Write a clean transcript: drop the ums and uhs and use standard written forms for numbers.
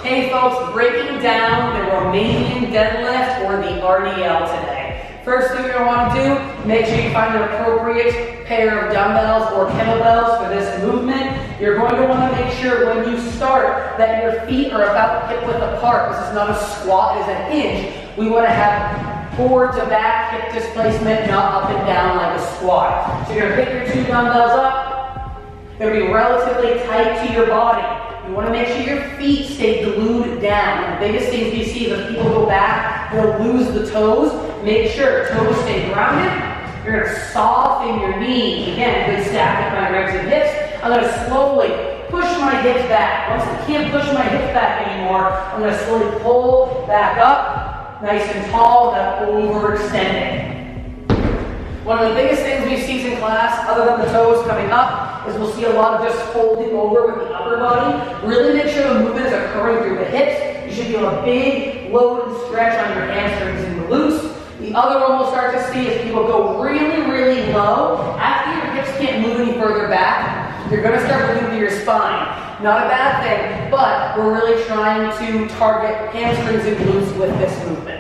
Hey folks, breaking down the Romanian Deadlift or the RDL today. First thing you're going to want to do, make sure you find an appropriate pair of dumbbells or kettlebells for this movement. You're going to want to make sure when you start that your feet are about hip width apart. This is not a squat, it is a hinge. We want to have forward to back hip displacement, not up and down like a squat. So you're going to pick your two dumbbells up. They're going to be relatively tight to your body. You want to make sure your feet stay glued down. The biggest things you see is if people go back, they'll lose the toes. Make sure toes stay grounded. You're going to soften your knee. Again, good stack with my legs and hips. I'm going to slowly push my hips back. Once I can't push my hips back anymore, I'm going to slowly pull back up, nice and tall, without overextending. One of the biggest things we see in class, other than the toes coming up, is we'll see a lot of just folding over with the upper body. Really make sure the movement is occurring through the hips. You should feel a big load and stretch on your hamstrings and glutes. The other one we'll start to see is people go really, really low. After your hips can't move any further back, you're going to start moving to your spine. Not a bad thing, but we're really trying to target hamstrings and glutes with this movement.